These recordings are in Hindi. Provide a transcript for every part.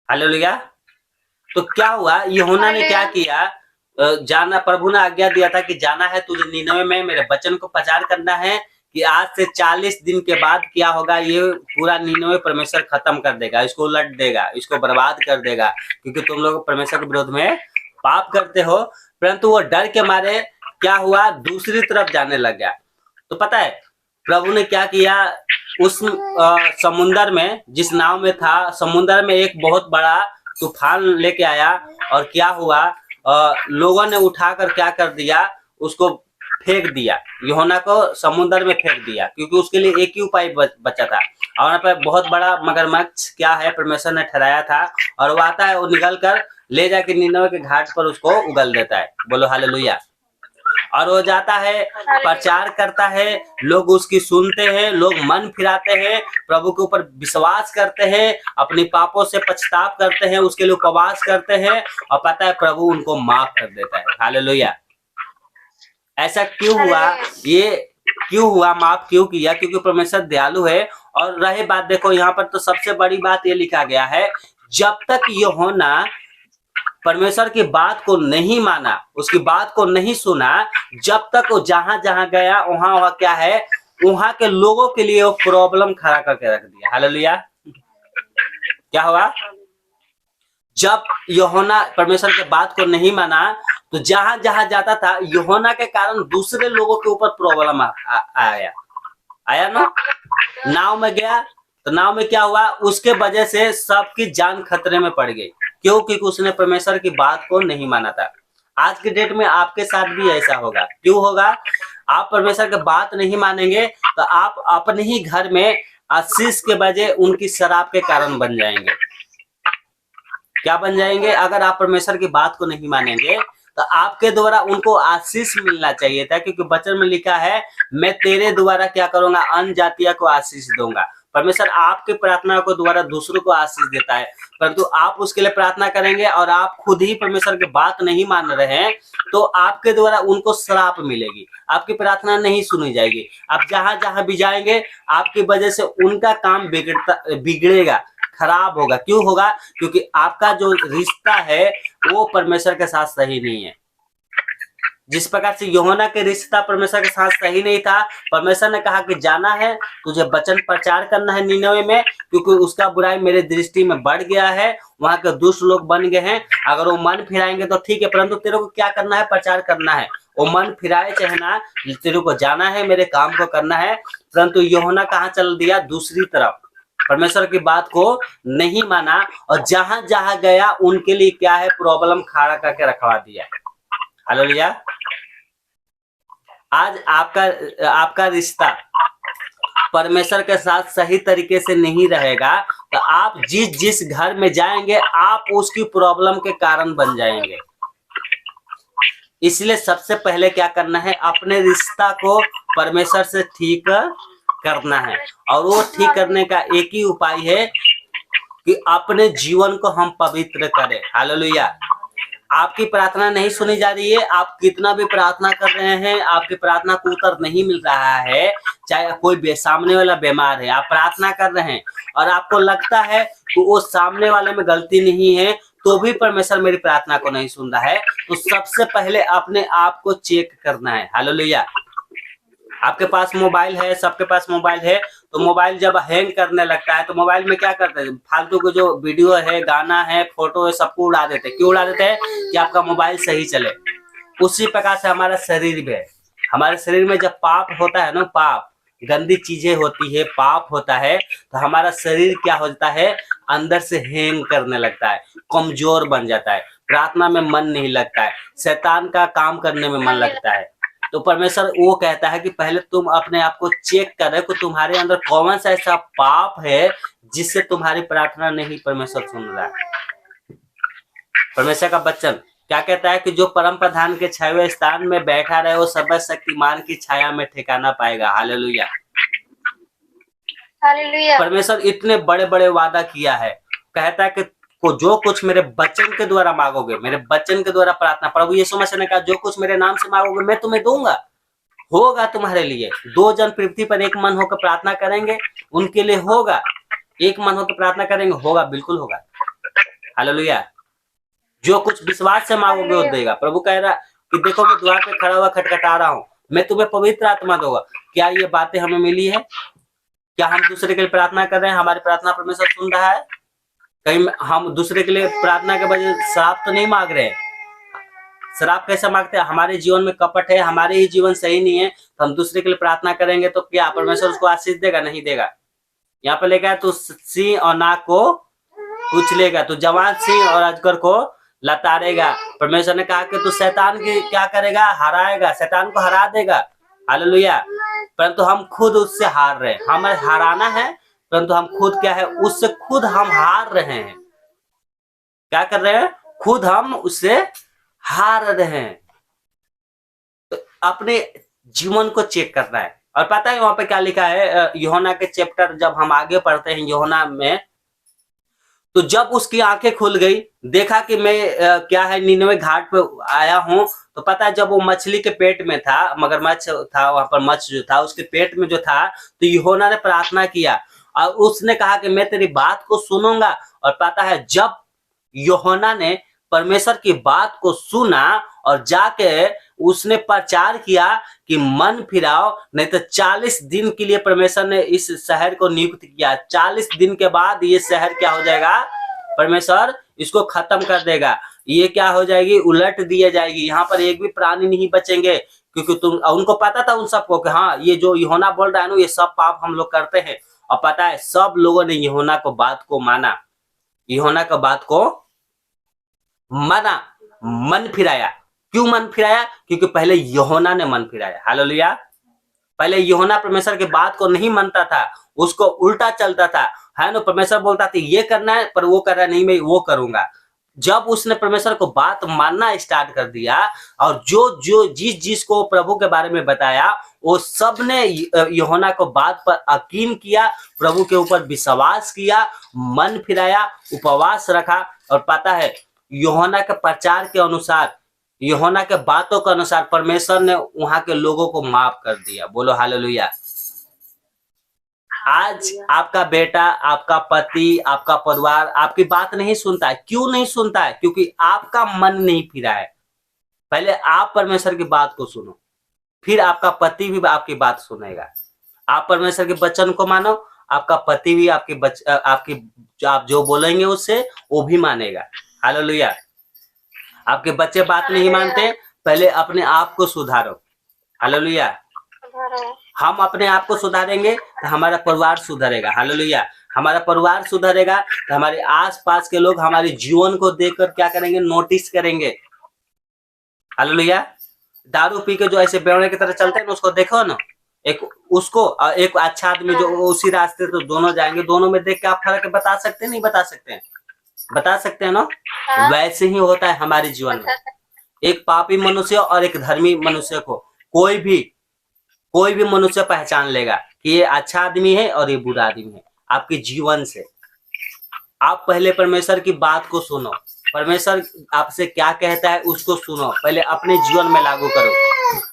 हालेलुया। तो क्या हुआ, यूहन्ना ने क्या किया, जाना, प्रभु ने आज्ञा दिया था कि जाना है तुझे नीनवे में, मेरे वचन को प्रचार करना है कि आज से 40 दिन के बाद क्या होगा, ये पूरा नीनवे परमेश्वर खत्म कर देगा, इसको उलट देगा, इसको बर्बाद कर देगा, क्योंकि तुम लोग परमेश्वर के विरोध में पाप करते हो। परंतु वो डर के मारे क्या हुआ, दूसरी तरफ जाने लग गया। तो पता है प्रभु ने क्या किया, उस समुन्दर में, जिस नाव में था, समुन्दर में एक बहुत बड़ा तूफान लेके आया। और क्या हुआ, लोगों ने उठाकर क्या कर दिया, उसको फेंक दिया, यूहन्ना को समुद्र में फेंक दिया, क्योंकि उसके लिए एक ही उपाय बचा था। और वहाँ पर बहुत बड़ा मगरमच्छ क्या है परमेश्वर ने ठहराया था, और वो आता है, वो निकल कर ले जाके निनवे के घाट पर उसको उगल देता है। बोलो हालेलुया। और वो जाता है, प्रचार करता है, लोग उसकी सुनते हैं, लोग मन फिराते हैं, प्रभु के ऊपर विश्वास करते हैं, अपने पापों से पछताप करते हैं, उसके लिए उपवास करते हैं, और पता है प्रभु उनको माफ कर देता है। हालेलुया। ऐसा क्यों हुआ, ये क्यों हुआ, माफ क्यों किया? क्योंकि परमेश्वर दयालु है। और रहे बात, देखो यहाँ पर तो सबसे बड़ी बात ये लिखा गया है, जब तक यूहन्ना परमेश्वर की बात को नहीं माना, उसकी बात को नहीं सुना, जब तक वो जहां जहां गया वहां क्या है, वहां के लोगों के लिए वो प्रॉब्लम खड़ा करके रख दिया। हालेलुया। क्या हुआ, जब यूहन्ना परमेश्वर के बात को नहीं माना, तो जहां जहां जाता था, यूहन्ना के कारण दूसरे लोगों के ऊपर प्रॉब्लम आया ना। नाव में गया तो नाव में क्या हुआ, उसके वजह से सबकी जान खतरे में पड़ गई। क्यों? क्योंकि उसने परमेश्वर की बात को नहीं माना था। आज के डेट में आपके साथ भी ऐसा होगा। क्यों होगा? आप परमेश्वर की बात नहीं मानेंगे तो आप अपने ही घर में आशीष के बजाय उनकी शराब के कारण बन जाएंगे। क्या बन जाएंगे? अगर आप परमेश्वर की बात को नहीं मानेंगे तो आपके द्वारा उनको आशीष मिलना चाहिए था, क्योंकि वचन में लिखा है, मैं तेरे द्वारा क्या करूंगा, अन्य जातियों को आशीष दूंगा। परमेश्वर आपके प्रार्थना को द्वारा दूसरों को आशीष देता है, परंतु आप उसके लिए प्रार्थना करेंगे और आप खुद ही परमेश्वर की बात नहीं मान रहे हैं, तो आपके द्वारा उनको श्राप मिलेगी, आपकी प्रार्थना नहीं सुनी जाएगी। आप जहां जहां भी जाएंगे, आपकी वजह से उनका काम बिगड़ेगा, खराब होगा। क्यों होगा? क्योंकि आपका जो रिश्ता है वो परमेश्वर के साथ सही नहीं है। जिस प्रकार से यूहन्ना के रिश्ता परमेश्वर के साथ सही नहीं था, परमेश्वर ने कहा कि जाना है, तुझे वचन प्रचार करना है निनवे में, क्योंकि उसका बुराई मेरे दृष्टि में बढ़ गया है, वहां के दुष्ट लोग बन गए हैं। अगर वो मन फिराएंगे तो ठीक है, परंतु तेरे को क्या करना है, प्रचार करना है। वो मन फिराए चाहे ना, तेरे को जाना है, मेरे काम को करना है। परंतु यूहन्ना कहाँ चल दिया? दूसरी तरफ, परमेश्वर की बात को नहीं माना, और जहां जहां गया उनके लिए क्या है, प्रॉब्लम खड़ा करके रखवा दिया। हालेलुया। आज आपका रिश्ता परमेश्वर के साथ सही तरीके से नहीं रहेगा, तो आप जिस घर में जाएंगे आप उसकी प्रॉब्लम के कारण बन जाएंगे। इसलिए सबसे पहले क्या करना है, अपने रिश्ता को परमेश्वर से ठीक करना है। और वो ठीक करने का एक ही उपाय है कि अपने जीवन को हम पवित्र करें। हालेलुया। आपकी प्रार्थना नहीं सुनी जा रही है, आप कितना भी प्रार्थना कर रहे हैं, आपकी प्रार्थना को उत्तर नहीं मिल रहा है। चाहे कोई सामने वाला बीमार है, आप प्रार्थना कर रहे हैं और आपको लगता है कि वो सामने वाले में गलती नहीं है, तो भी परमेश्वर मेरी प्रार्थना को नहीं सुन रहा है, तो सबसे पहले अपने आप को चेक करना है। हालेलुया। आपके पास मोबाइल है, सबके पास मोबाइल है, तो मोबाइल जब हैंग करने लगता है तो मोबाइल में क्या करते हैं, फालतू के जो वीडियो है, गाना है, फोटो है, सबको उड़ा देते हैं। क्यों उड़ा देते हैं? कि आपका मोबाइल सही चले। उसी प्रकार से हमारा शरीर भी है। हमारे शरीर में जब पाप होता है ना, पाप, गंदी चीजें होती है, पाप होता है, तो हमारा शरीर क्या होता है, अंदर से हैंग करने लगता है, कमजोर बन जाता है, प्रार्थना में मन नहीं लगता है, शैतान का काम करने में मन लगता है। तो परमेश्वर वो कहता है कि पहले तुम अपने आप को चेक करो कि तुम्हारे अंदर कौन सा ऐसा पाप है जिससे तुम्हारी प्रार्थना नहीं परमेश्वर सुन रहा है। परमेश्वर का वचन क्या कहता है कि जो परम प्रधान के छाया स्थान में बैठा रहे, वो सर्वशक्तिमान की छाया में ठिकाना पाएगा। हालेलुया। हालेलुया। परमेश्वर इतने बड़े बड़े वादा किया है, कहता है कि जो कुछ मेरे वचन के द्वारा मांगोगे, मेरे वचन के द्वारा प्रार्थना, प्रभु यीशु मसीह ने कहा जो कुछ मेरे नाम से मांगोगे मैं तुम्हें दूंगा, होगा तुम्हारे लिए। 2 जन पृथ्वी पर एक मन होकर प्रार्थना करेंगे, उनके लिए होगा। एक मन होकर प्रार्थना करेंगे, होगा, बिल्कुल होगा। हालेलुया। जो कुछ विश्वास से मांगोगे वो देगा। प्रभु कह रहा कि देखो मैं द्वार पे खड़ा हुआ खटखटा रहा हूँ, मैं तुम्हें पवित्र आत्मा दूंगा। क्या ये बातें हमें मिली है? क्या हम दूसरे के लिए प्रार्थना कर रहे हैं? हमारी प्रार्थना परमेश्वर सुन रहा है? कहीं हम दूसरे के लिए प्रार्थना के बजाय श्राप तो नहीं मांग रहे हैं? श्राप कैसे मांगते हैं? हमारे जीवन में कपट है, हमारे ही जीवन सही नहीं है, तो हम दूसरे के लिए प्रार्थना करेंगे तो क्या परमेश्वर उसको आशीष देगा? नहीं देगा। यहाँ पे लिखा है तू सिंह और नाग को कुचलेगा, तू जवान सिंह और अजगर को लताड़ेगा। परमेश्वर ने कहा कि तू शैतान की क्या करेगा? हराएगा, शैतान को हरा देगा। हालेलुया। परंतु हम खुद उससे हार रहे हैं। हमें हराना है, परंतु हम खुद क्या है? उससे खुद हम हार रहे हैं। क्या कर रहे हैं? खुद हम उससे हार रहे हैं। तो अपने जीवन को चेक करना है। और पता है वहां पे क्या लिखा है? यूहन्ना के चैप्टर जब हम आगे पढ़ते हैं यूहन्ना में, तो जब उसकी आंखें खुल गई, देखा कि मैं क्या है निनवे घाट पे आया हूं, तो पता है जब वो मछली के पेट में था, मगरमच्छ था वहां पर, मच्छ जो था उसके पेट में जो था, तो यूहन्ना ने प्रार्थना किया और उसने कहा कि मैं तेरी बात को सुनूंगा। और पता है जब यूहन्ना ने परमेश्वर की बात को सुना और जाके उसने प्रचार किया कि मन फिराओ, नहीं तो 40 दिन के लिए परमेश्वर ने इस शहर को नियुक्त किया। 40 दिन के बाद ये शहर क्या हो जाएगा? परमेश्वर इसको खत्म कर देगा। ये क्या हो जाएगी? उलट दिया जाएगी। यहाँ पर एक भी प्राणी नहीं बचेंगे, क्योंकि उनको पता था उन सबको कि हाँ ये जो यूहन्ना बोल रहा है ना, ये सब पाप हम लोग करते हैं। और पता है सब लोगों ने यूहन्ना को बात को माना, यूहन्ना का बात को माना, मन फिराया। क्यों मन फिराया? क्योंकि पहले यूहन्ना ने मन फिराया। हालेलुया। पहले यूहन्ना परमेश्वर की बात को नहीं मानता था, उसको उल्टा चलता था, है ना। परमेश्वर बोलता था ये करना है, पर वो कर रहा है, नहीं मैं वो करूंगा। जब उसने परमेश्वर को बात मानना स्टार्ट कर दिया और जो जो जिस को प्रभु के बारे में बताया, वो सब ने यूहन्ना को बात पर यकीन किया, प्रभु के ऊपर विश्वास किया, मन फिराया, उपवास रखा। और पता है यूहन्ना के प्रचार के अनुसार, यूहन्ना के बातों के अनुसार परमेश्वर ने वहां के लोगों को माफ कर दिया। बोलो हालेलुया। आज आपका बेटा, आपका पति, आपका परिवार आपकी बात नहीं सुनता है। क्यों नहीं सुनता है? क्योंकि आपका मन नहीं फिरा है। पहले आप परमेश्वर की बात को सुनो, फिर आपका पति भी आपकी बात सुनेगा। आप परमेश्वर के वचन को मानो, आपका पति भी आप जो बोलेंगे उससे वो भी मानेगा। हालेलुया। आपके बच्चे बात नहीं मानते, पहले अपने आप को सुधारो। हालेलुया। हम अपने आप को सुधारेंगे तो हमारा परिवार सुधरेगा। हालेलुया। हमारा परिवार सुधरेगा तो हमारे आसपास के लोग हमारे जीवन को देखकर क्या करेंगे? नोटिस करेंगे। हालेलुया। दारू पी के जो ऐसे बेवड़े की तरह चलते हैं ना, उसको देखो ना, एक अच्छा आदमी जो उसी रास्ते तो दोनों जाएंगे, दोनों में देख के आप फर्क बता सकते हैं? नहीं बता सकते हैं? बता सकते हैं ना? वैसे ही होता है हमारे जीवन में। एक पापी मनुष्य और एक धर्मी मनुष्य को कोई भी मनुष्य पहचान लेगा कि ये अच्छा आदमी है और ये बुरा आदमी है आपके जीवन से। आप पहले परमेश्वर की बात को सुनो, परमेश्वर आपसे क्या कहता है उसको सुनो, पहले अपने जीवन में लागू करो।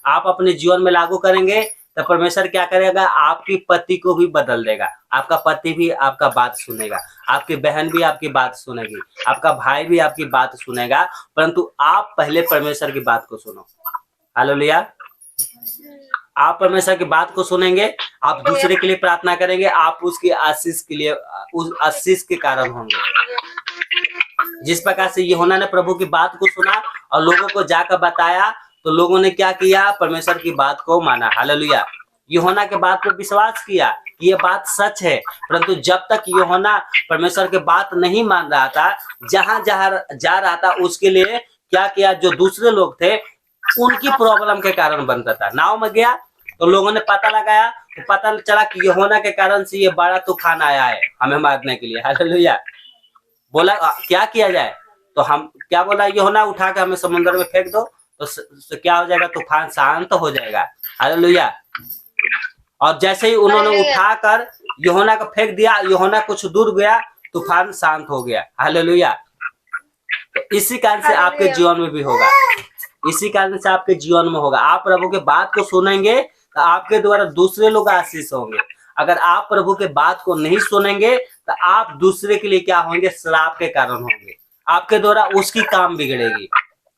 आप अपने जीवन में लागू करेंगे तो परमेश्वर क्या करेगा? आपकी पति को भी बदल देगा, आपका पति भी आपका बात सुनेगा, आपकी बहन भी आपकी बात सुनेगी, आपका भाई भी आपकी बात सुनेगा। परंतु आप पहले परमेश्वर की बात को सुनो। हालेलुया। आप परमेश्वर की बात को सुनेंगे, आप दूसरे के लिए प्रार्थना करेंगे, आप उसकी आशीष के लिए, उस आशीष के कारण होंगे। जिस प्रकार से यूहन्ना ने प्रभु की बात को सुना और लोगों को जाकर बताया, तो लोगों ने क्या किया? परमेश्वर की बात को माना। हालेलुया। यूहन्ना के बात पर विश्वास किया कि ये बात सच है। परंतु जब तक यूहन्ना परमेश्वर की बात नहीं मान रहा था, जहां जहां जा रहा था उसके लिए क्या किया? जो दूसरे लोग थे उनकी प्रॉब्लम के कारण बनता था। नाव में गया तो लोगों ने पता लगाया, तो पता चला कि यूहन्ना के कारण से ये बड़ा तूफान आया है हमें मारने के लिए। हालेलुया। बोला क्या किया जाए? तो हम क्या बोला? यूहन्ना उठा के हमें समुद्र में फेंक दो, तो क्या हो जाएगा? तूफान शांत हो जाएगा। हालेलुया। और जैसे ही उन्होंने उठाकर यूहन्ना को फेंक दिया, यूहन्ना कुछ दूर गया, तूफान शांत हो गया। हालेलुया। तो इसी कारण से आपके जीवन में भी होगा, इसी कारण से आपके जीवन में होगा। आप प्रभु के बात को सुनेंगे तो आपके द्वारा दूसरे लोग आशीष होंगे। अगर आप प्रभु के बात को नहीं सुनेंगे तो आप दूसरे के लिए क्या होंगे? श्राप के कारण होंगे। आपके द्वारा उसकी काम बिगड़ेगी।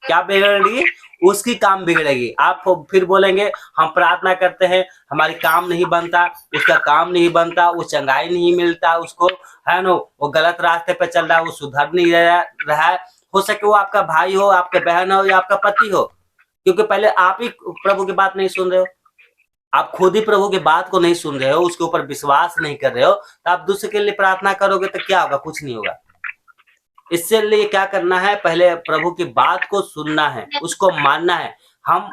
क्या बिगड़ेगी? उसकी काम बिगड़ेगी। आप फिर बोलेंगे हम प्रार्थना करते हैं, हमारी काम नहीं बनता, उसका काम नहीं बनता, वो चंगाई नहीं मिलता उसको, है ना, वो गलत रास्ते पे चल रहा है, वो सुधर नहीं रहा है। हो सके वो आपका भाई हो, आपके बहन हो या आपका पति हो, क्योंकि पहले आप ही प्रभु की बात नहीं सुन रहे हो, आप खुद ही प्रभु की बात को नहीं सुन रहे हो, उसके ऊपर विश्वास नहीं कर रहे हो, तो आप दूसरे के लिए प्रार्थना करोगे तो क्या होगा? कुछ नहीं होगा। इससे लिए क्या करना है? पहले प्रभु की बात को सुनना है, उसको मानना है। हम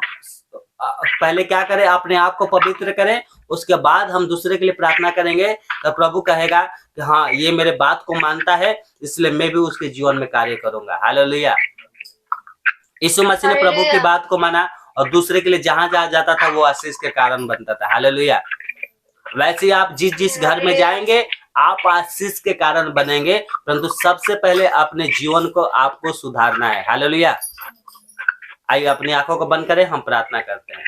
पहले क्या करें? अपने आप को पवित्र करें, उसके बाद हम दूसरे के लिए प्रार्थना करेंगे, तो प्रभु कहेगा कि हाँ, ये मेरे बात को मानता है, इसलिए मैं भी उसके जीवन में कार्य करूंगा। हालेलुया। यीशु मसीह ने प्रभु की बात को माना और दूसरे के लिए जहां जहां जाता था वो आशीष के कारण बनता था। हालेलुया। वैसे आप जिस जिस घर में जाएंगे आप आशीष के कारण बनेंगे, परंतु सबसे पहले अपने जीवन को आपको सुधारना है। हालेलुया। आइए अपनी आंखों को बंद करें, हम प्रार्थना करते हैं।